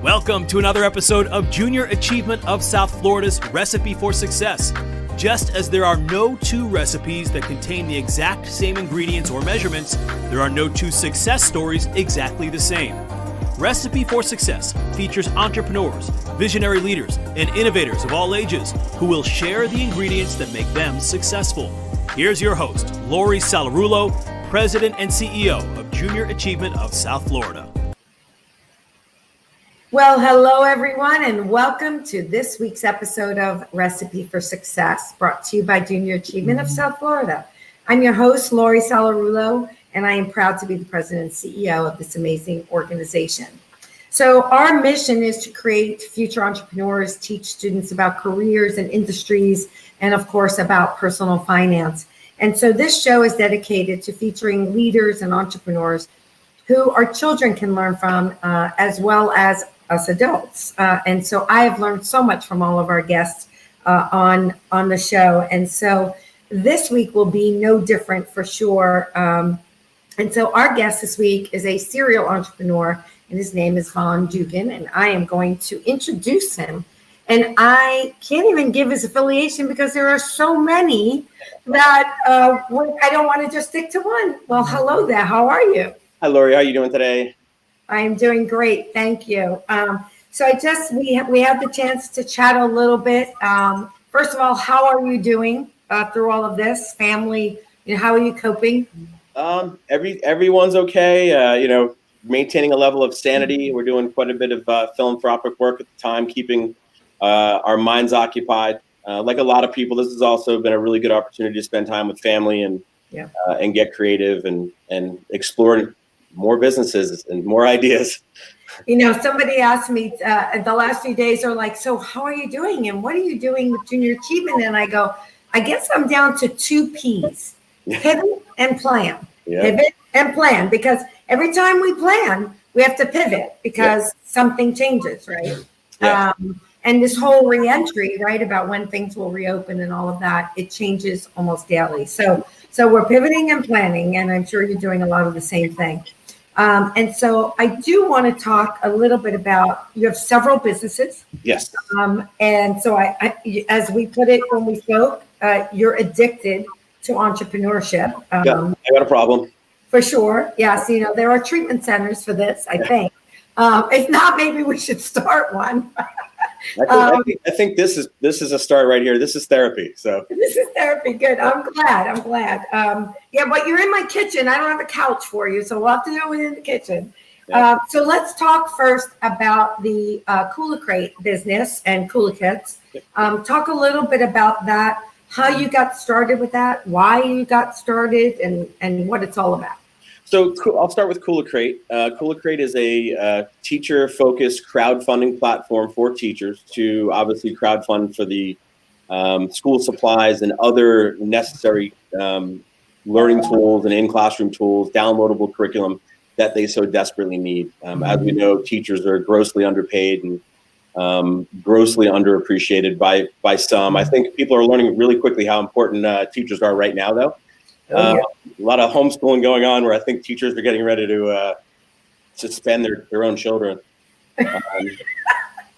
Welcome to another episode of Junior Achievement of South Florida's Recipe for Success. Just as there are no two recipes that contain the exact same ingredients or measurements, there are no two success stories exactly the same. Recipe for Success features entrepreneurs, visionary leaders, and innovators of all ages who will share the ingredients that make them successful. Here's your host, Lori Salarulo, President and CEO of Junior Achievement of South Florida. Well, hello, everyone, and welcome to this week's episode of Recipe for Success, brought to you by Junior Achievement of South Florida. I'm your host, Lori Salarulo, and I am proud to be the president and CEO of this amazing organization. So our mission is to create future entrepreneurs, teach students about careers and industries, and of course, about personal finance. And so this show is dedicated to featuring leaders and entrepreneurs who our children can learn from, as well as us adults. And so I have learned so much from all of our guests on the show. And so this week will be no different for sure. And so our guest this week is a serial entrepreneur, and his name is Vaughan Dugan, and I am going to introduce him. And I can't even give his affiliation because there are so many that I don't want to just stick to one. Well, hello there. How are you? Hi, Lori. How are you doing today? I am doing great. Thank you. So we had the chance to chat a little bit. First of all, how are you doing through all of this? Family, how are you coping? Everyone's okay. Maintaining a level of sanity. We're doing quite a bit of philanthropic work at the time, keeping our minds occupied. Like a lot of people, this has also been a really good opportunity to spend time with family and get creative and explore more businesses and more ideas. Somebody asked me the last few days are like, so how are you doing? And what are you doing with Junior Achievement? And I go, I guess I'm down to 2 P's, pivot and plan. Yeah. Pivot and plan, because every time we plan, we have to pivot because something changes, right? Yeah. And this whole reentry, right, about when things will reopen and all of that, it changes almost daily. So we're pivoting and planning, and I'm sure you're doing a lot of the same thing. And so I do want to talk a little bit about, you have several businesses. Yes. And so I, as we put it when we spoke, you're addicted to entrepreneurship. I got a problem. For sure. Yes. There are treatment centers for this, I think. If not, maybe we should start one. I think this is a start right here. This is therapy. So this is therapy. Good. I'm glad. But you're in my kitchen. I don't have a couch for you, so we'll have to do it in the kitchen. Yeah. So let's talk first about the Cooler Crate business and Cooler Kits. Talk a little bit about that, how you got started with that, why you got started, and what it's all about. So I'll start with Cooler Crate. Cooler Crate is a teacher-focused crowdfunding platform for teachers to obviously crowdfund for the school supplies and other necessary learning tools and in-classroom tools, downloadable curriculum that they so desperately need. As we know, teachers are grossly underpaid and grossly underappreciated by some. I think people are learning really quickly how important teachers are right now, though. A lot of homeschooling going on where I think teachers are getting ready to suspend their own children.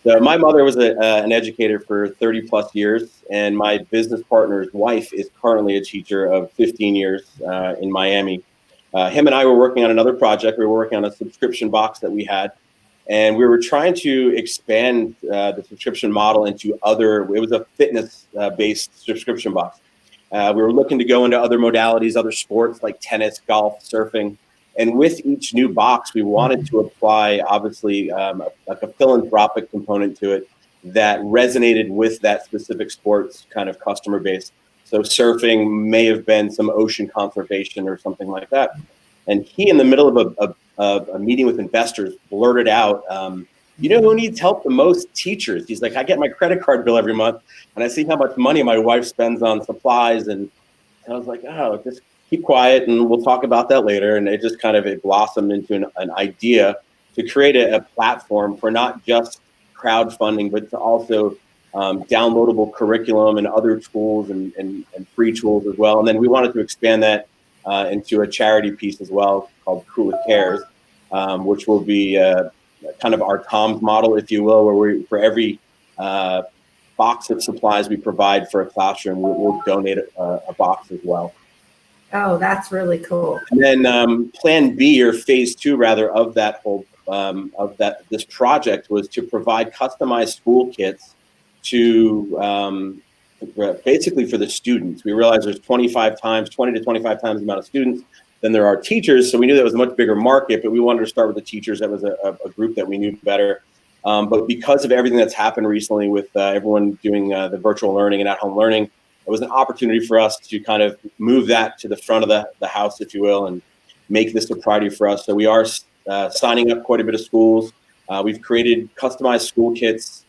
So my mother was an educator for 30 plus years, and my business partner's wife is currently a teacher of 15 years in Miami. Him and I were working on another project. We were working on a subscription box that we had, and we were trying to expand the subscription model into it was a fitness-based subscription box. We were looking to go into other modalities, other sports like tennis, golf, surfing. And with each new box, we wanted to apply, obviously, like a philanthropic component to it that resonated with that specific sports kind of customer base. So surfing may have been some ocean conservation or something like that. And he, in the middle of a meeting with investors, blurted out, who needs help the most? Teachers. He's like, I get my credit card bill every month, and I see how much money my wife spends on supplies. And I was like, just keep quiet, and we'll talk about that later. And it just it blossomed into an idea to create a platform for not just crowdfunding, but to also downloadable curriculum and other tools and free tools as well. And then we wanted to expand that into a charity piece as well called Cooler Cares, which will be kind of our Tom's model, if you will, where for every box of supplies we provide for a classroom, we'll donate a box as well. Oh, that's really cool. And then Plan B, or Phase 2 rather, of that whole this project was to provide customized school kits to basically for the students. We realized there's 20 to 25 times the amount of students than there are teachers. So we knew that was a much bigger market, but we wanted to start with the teachers. That was a group that we knew better. But because of everything that's happened recently with everyone doing the virtual learning and at-home learning, it was an opportunity for us to kind of move that to the front of the house, if you will, and make this a priority for us. So we are signing up quite a bit of schools. We've created customized school kits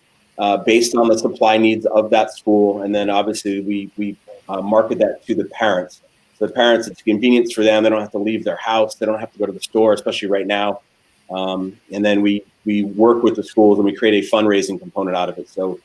based on the supply needs of that school. And then obviously we market that to the parents. So the parents, it's a convenience for them. They don't have to leave their house. They don't have to go to the store, especially right now. And then we work with the schools and we create a fundraising component out of it. So,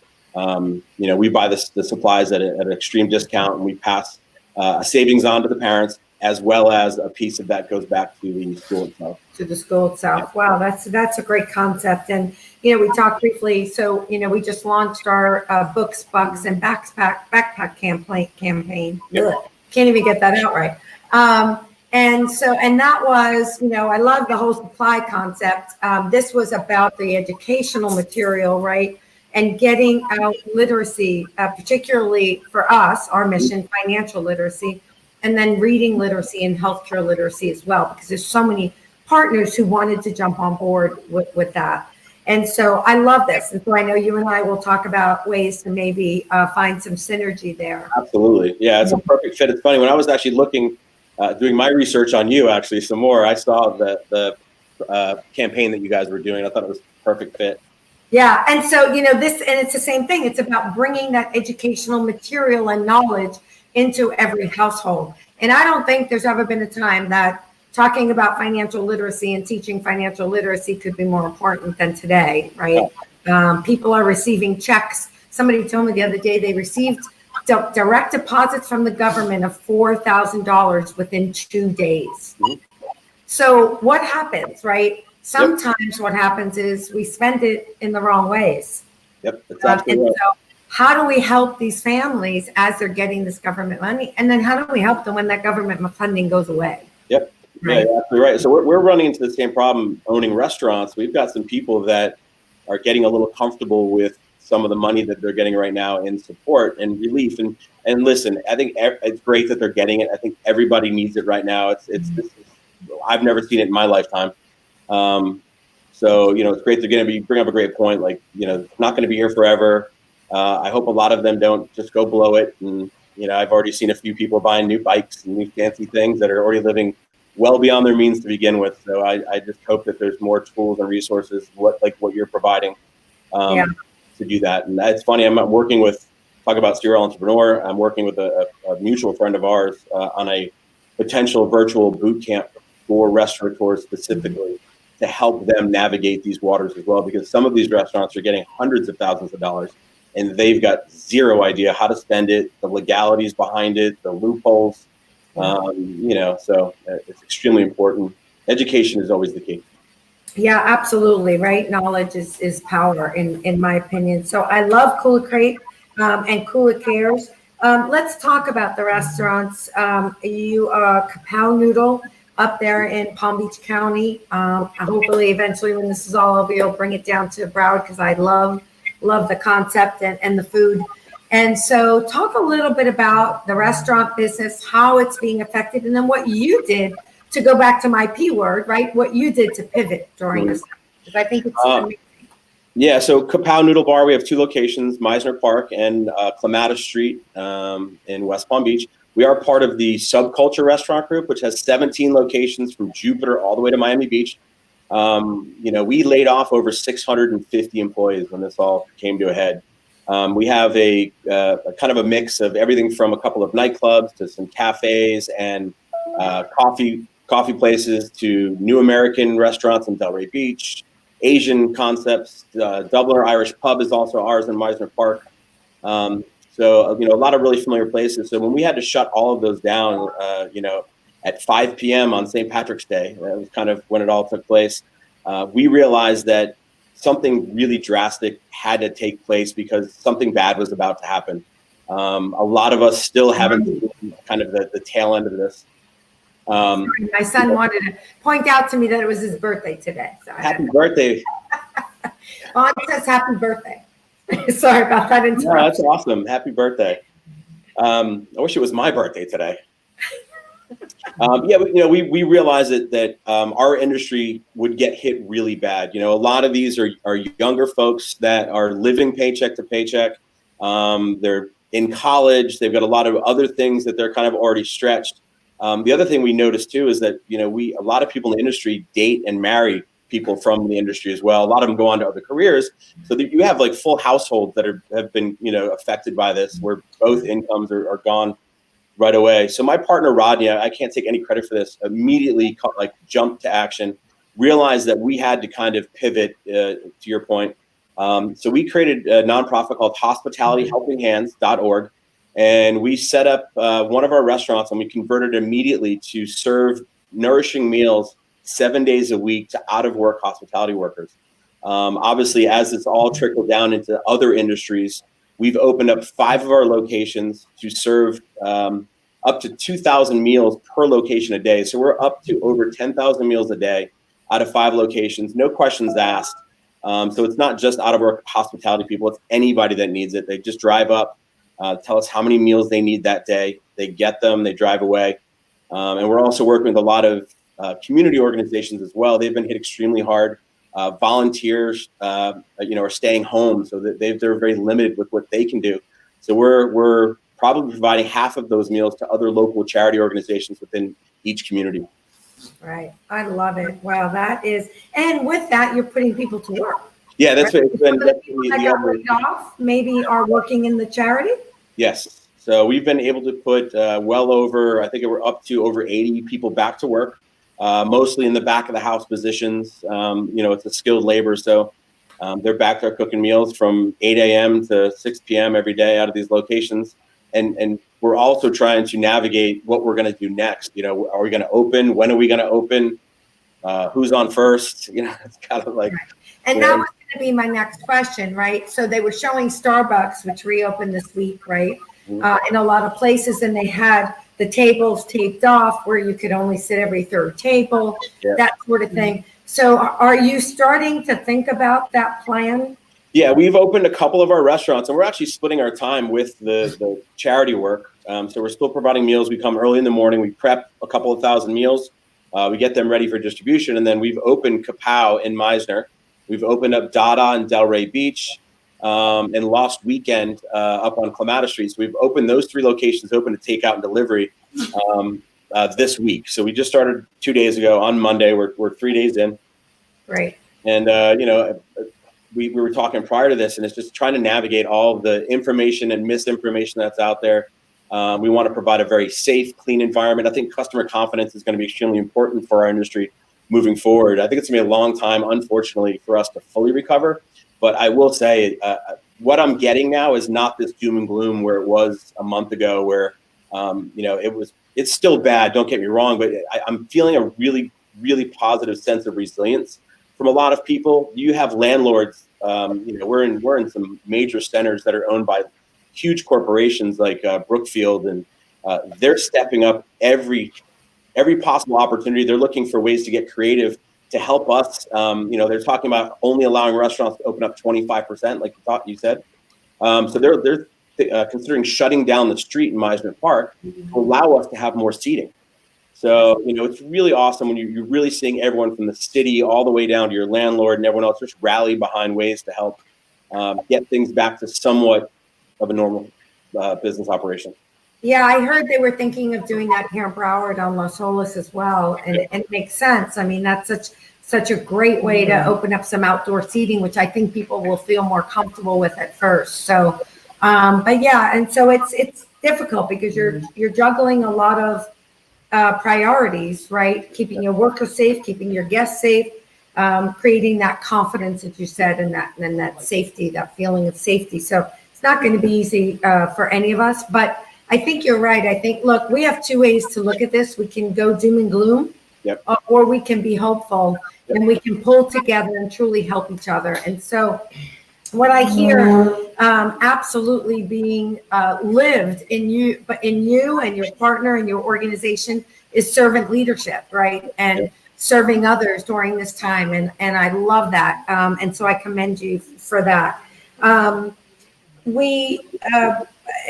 we buy the supplies at an extreme discount, and we pass a savings on to the parents, as well as a piece of that goes back to the school itself. To the school itself. Wow, that's a great concept. And we talked briefly. So we just launched our Books, Bucks, and backpack campaign. Yep. Ugh, can't even get that out right. And that was, I love the whole supply concept. This was about the educational material, right? And getting out literacy, particularly for us, our mission, financial literacy, and then reading literacy and healthcare literacy as well, because there's so many partners who wanted to jump on board with that. And so I love this. And so I know you and I will talk about ways to maybe find some synergy there. Absolutely. Yeah, it's a perfect fit. It's funny, when I was actually looking, doing my research on you, actually, some more, I saw the campaign that you guys were doing. I thought it was a perfect fit. Yeah. And so, it's the same thing. It's about bringing that educational material and knowledge into every household. And I don't think there's ever been a time that talking about financial literacy and teaching financial literacy could be more important than today, right? People are receiving checks. Somebody told me the other day they received direct deposits from the government of $4,000 within 2 days. Mm-hmm. So what happens, right? Sometimes what happens is we spend it in the wrong ways. Yep, that's absolutely right. So how do we help these families as they're getting this government money? And then how do we help them when that government funding goes away? Yep. Right. Yeah, you're absolutely right. So we're running into the same problem owning restaurants. We've got some people that are getting a little comfortable with some of the money that they're getting right now in support and relief. And listen, I think it's great that they're getting it. I think everybody needs it right now. I've never seen it in my lifetime. So, it's great. You bring up a great point. Like, it's not going to be here forever. I hope a lot of them don't just go below it. And, I've already seen a few people buying new bikes and new fancy things that are already living well beyond their means to begin with. So I just hope that there's more tools and resources, what you're providing, to do that. And it's funny, I'm working with, talk about serial entrepreneur. I'm working with a mutual friend of ours on a potential virtual boot camp for restaurateurs specifically to help them navigate these waters as well, because some of these restaurants are getting hundreds of thousands of dollars and they've got zero idea how to spend it, the legalities behind it, the loopholes, so it's extremely important. Education is always the key. Yeah, absolutely. Right. Knowledge is power in my opinion. So I love Kula Crate and Kula Cares. Let's talk about the restaurants. You are Kapow Noodle up there in Palm Beach County. Hopefully, eventually, when this is all over, you'll bring it down to Broward, because I love the concept and the food. And so talk a little bit about the restaurant business, how it's being affected, and then what you did to go back to my P word, right? What you did to pivot during this, because I think it's amazing. Yeah, so Kapow Noodle Bar, we have 2 locations, Meisner Park and Clematis Street in West Palm Beach. We are part of the Subculture Restaurant Group, which has 17 locations from Jupiter all the way to Miami Beach. We laid off over 650 employees when this all came to a head. We have a kind of a mix of everything from a couple of nightclubs to some cafes and coffee places to new American restaurants in Delray Beach, Asian concepts. Dubliner Irish Pub is also ours in Meisner Park. So, a lot of really familiar places. So when we had to shut all of those down, at 5 p.m. on St. Patrick's Day, that was kind of when it all took place. we realized that something really drastic had to take place because something bad was about to happen. A lot of us still haven't seen kind of the tail end of this. My son wanted to point out to me that it was his birthday today. So happy birthday. Vaughn says happy birthday. Sorry about that interruption. No, that's awesome. Happy birthday. I wish it was my birthday today. We realized that our industry would get hit really bad. A lot of these are younger folks that are living paycheck to paycheck. They're in college. They've got a lot of other things that they're kind of already stretched. The other thing we noticed too is that a lot of people in the industry date and marry people from the industry as well. A lot of them go on to other careers, so that you have like full households that have been affected by this, where both incomes are gone right away. So my partner Rodney, I can't take any credit for this, immediately jumped to action, realized that we had to kind of pivot, to your point. So we created a nonprofit called hospitalityhelpinghands.org, and we set up one of our restaurants, and we converted immediately to serve nourishing meals 7 days a week to out-of-work hospitality workers. Obviously, as it's all trickled down into other industries, we've opened up 5 of our locations to serve up to 2,000 meals per location a day. So we're up to over 10,000 meals a day out of 5 locations, no questions asked. So it's not just out-of-work hospitality people, it's anybody that needs it. They just drive up, tell us how many meals they need that day. They get them, they drive away. And we're also working with a lot of community organizations as well. They've been hit extremely hard. Volunteers, are staying home, so that they're very limited with what they can do. So we're probably providing half of those meals to other local charity organizations within each community. Right, I love it. Wow, that is, and with that, you're putting people to work. Yeah, that's right? it's been. So the people that got laid off maybe are working in the charity. Yes. So we've been able to put well over, I think we're up to over 80 people back to work. Mostly in the back of the house positions. It's a skilled labor, so they're back there cooking meals from 8 a.m. to 6 p.m. every day out of these locations. And we're also trying to navigate what we're going to do next. Are we going to open? When are we going to open? Who's on first? It's kind of like. Right. And that was going to be my next question, right? So they were showing Starbucks, which reopened this week, right? In a lot of places, and they had the tables taped off where you could only sit every third table, that sort of thing. So are you starting to think about that plan? Yeah, we've opened a couple of our restaurants, and we're actually splitting our time with the charity work. So we're still providing meals. We come early in the morning. We prep a couple of thousand meals. We get them ready for distribution. And then we've opened Kapow in Meisner. We've opened up Dada in Delray Beach. And Lost Weekend up on Clematis Street. So we've opened those 3 locations open to takeout and delivery this week. So we just started 2 days ago on Monday. We're 3 days in. Right. And, we were talking prior to this, and it's just trying to navigate all the information and misinformation that's out there. We want to provide a very safe, clean environment. I think customer confidence is going to be extremely important for our industry moving forward. I think it's going to be a long time, unfortunately, for us to fully recover. But I will say what I'm getting now is not this doom and gloom where it was a month ago where, it's still bad. Don't get me wrong, but I'm feeling a really, really positive sense of resilience from a lot of people. You have landlords, we're in some major centers that are owned by huge corporations like Brookfield, and they're stepping up every possible opportunity. They're looking for ways to get creative to help us. They're talking about only allowing restaurants to open up 25%, like you said. So they're considering shutting down the street in Meisner Park to allow us to have more seating. So, it's really awesome when you're really seeing everyone from the city all the way down to your landlord and everyone else just rally behind ways to help get things back to somewhat of a normal business operation. Yeah, I heard they were thinking of doing that here in Broward on Los Olas as well. And it makes sense. I mean, that's such a great way to open up some outdoor seating, which I think people will feel more comfortable with at first. So, but yeah, and so it's difficult because you're juggling a lot of priorities, right? Keeping your workers safe, keeping your guests safe, creating that confidence that you said, and that safety, that feeling of safety. So it's not going to be easy for any of us, but I think you're right. I think, look, we have 2 ways to look at this. We can go doom and gloom, Yep. or we can be hopeful, and we can pull together and truly help each other. And so what I hear absolutely being lived in you, but in you and your partner and your organization, is servant leadership, right? And serving others during this time. And I love that. And so I commend you for that.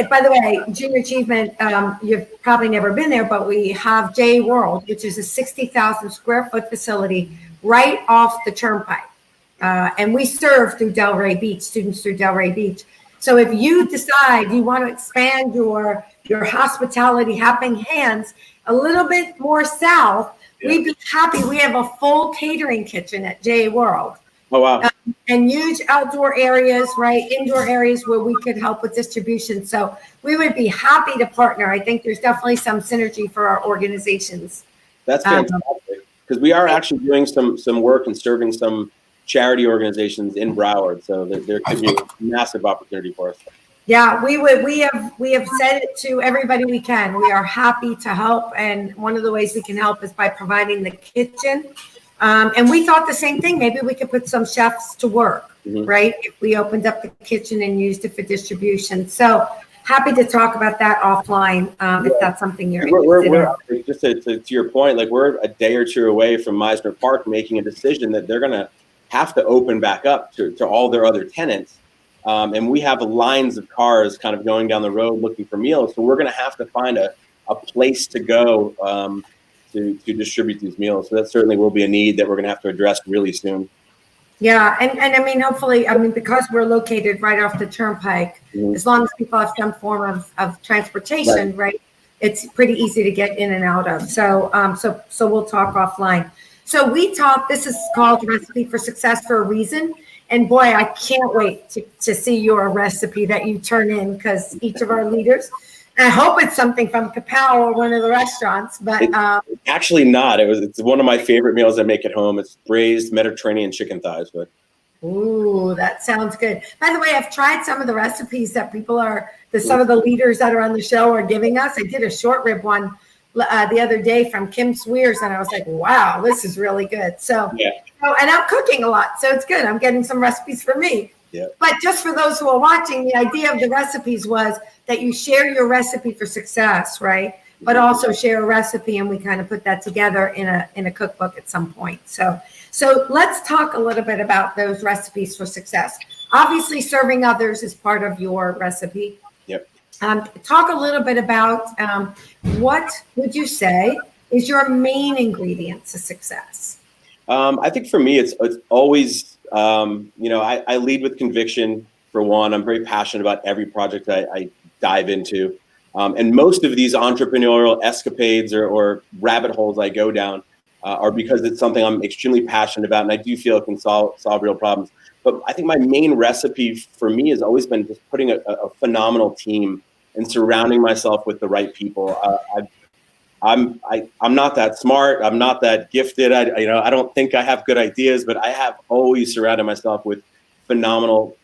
By the way, Junior Achievement, you've probably never been there, but we have J World, which is a 60,000 square foot facility right off the turnpike. And we serve through Delray Beach, students through Delray Beach. So if you decide you want to expand your hospitality helping hands a little bit more south, we'd be happy. We have a full catering kitchen at J World. Oh, wow. And huge outdoor areas, right? Indoor areas where we could help with distribution. So we would be happy to partner. I think there's definitely some synergy for our organizations. That's fantastic, because we are actually doing some work and serving some charity organizations in Broward. So there could be a massive opportunity for us. Yeah, we have said it to everybody we can. We are happy to help. And one of the ways we can help is by providing the kitchen. And we thought the same thing. Maybe we could put some chefs to work, right? If we opened up the kitchen and used it for distribution. So happy to talk about that offline if that's something you're interested in. Just to your point, like we're a day or two away from Meisner Park making a decision that they're going to have to open back up to all their other tenants. And we have lines of cars kind of going down the road looking for meals. So we're going to have to find a place to go to distribute these meals. So that certainly will be a need that we're going to have to address really soon. Yeah. And I mean, hopefully, because we're located right off the turnpike, as long as people have some form of transportation, right? It's pretty easy to get in and out of. So we'll talk offline. So this is called Recipe for Success for a reason. And boy, I can't wait to see your recipe that you turn in, because each of our leaders, I hope it's something from Kapow or one of the restaurants, but it's actually not. It's one of my favorite meals I make at home. It's braised Mediterranean chicken thighs. But ooh, that sounds good. By the way, I've tried some of the recipes that some of the leaders that are on the show are giving us. I did a short rib one the other day from Kim Swears, and I was like, wow, this is really good. So, and I'm cooking a lot, so it's good. I'm getting some recipes for me. Yeah. But just for those who are watching, the idea of the recipes was that you share your recipe for success, right? But also share a recipe, and we kind of put that together in a cookbook at some point. So let's talk a little bit about those recipes for success. Obviously, serving others is part of your recipe. Yep. Talk a little bit about what would you say is your main ingredient to success? I think for me, it's always, I lead with conviction. For one, I'm very passionate about every project I dive into. And most of these entrepreneurial escapades or rabbit holes I go down are because it's something I'm extremely passionate about, and I do feel it can solve real problems. But I think my main recipe for me has always been just putting a phenomenal team and surrounding myself with the right people. I'm not that smart. I'm not that gifted. I don't think I have good ideas, but I have always surrounded myself with phenomenal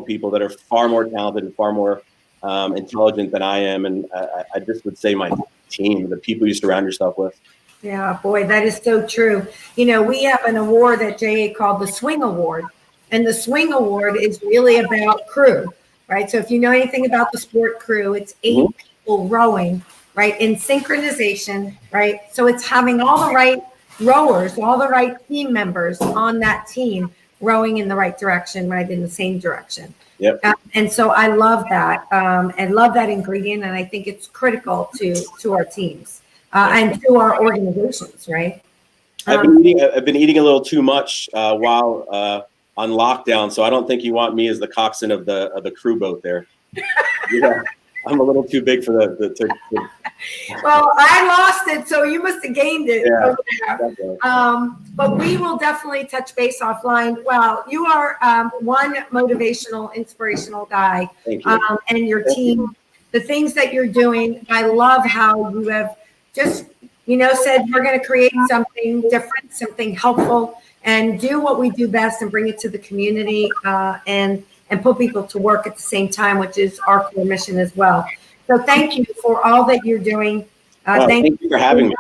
people that are far more talented and far more intelligent than I am. And I just would say my team, the people you surround yourself with. Yeah, boy, that is so true. We have an award at JA called the Swing Award. And the Swing Award is really about crew, right? So if you know anything about the sport crew, it's 8 people rowing, right, in synchronization, right? So it's having all the right rowers, all the right team members on that team rowing in the right direction, right, in the same direction. Yep. And so I love that, and love that ingredient, and I think it's critical to our teams and to our organizations, right? I've been eating a little too much while on lockdown, so I don't think you want me as the coxswain of the crew boat there. Yeah, I'm a little too big for the Well, I lost it, so you must have gained it. Yeah, but we will definitely touch base offline. Well, you are one motivational, inspirational guy. Thank you. And your team, the things that you're doing. I love how you have just, said we're going to create something different, something helpful, and do what we do best and bring it to the community and put people to work at the same time, which is our core mission as well. So thank you for all that you're doing. Thank you for having me.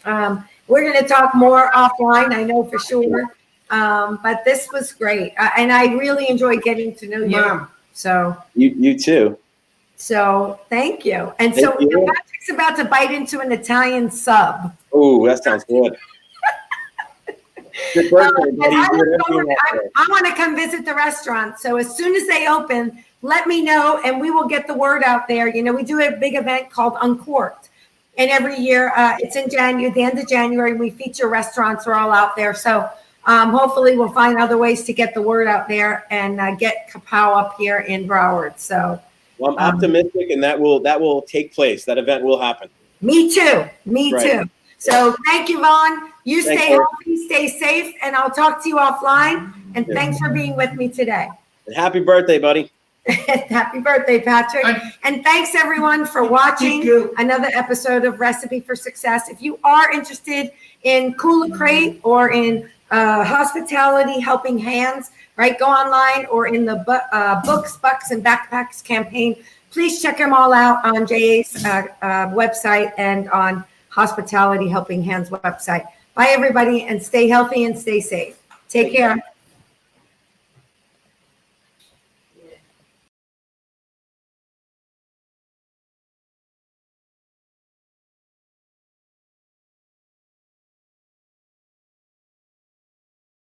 We're going to talk more offline, I know for sure. But this was great. And I really enjoyed getting to know you. So You too. So thank you. And Thank so you. Patrick's about to bite into an Italian sub. Oh, that sounds good. Good birthday, buddy. I want to come visit the restaurant. So as soon as they open, let me know and we will get the word out there. You know, we do a big event called Uncorked. And every year, it's in January, the end of January, we feature restaurants. We're all out there. So hopefully we'll find other ways to get the word out there and get Kapow up here in Broward. So well, I'm optimistic, and that will take place. That event will happen. Me too. So thank you, Vaughan. You stay healthy, stay safe, and I'll talk to you offline. And thanks for being with me today. And happy birthday, buddy. Happy birthday, Patrick. And thanks, everyone, for watching another episode of Recipe for Success. If you are interested in Cool Crate or in Hospitality Helping Hands, right, go online, or in the Books, Bucks, and Backpacks campaign, please check them all out on JA's website and on Hospitality Helping Hands website. Bye, everybody, and stay healthy and stay safe. Take care.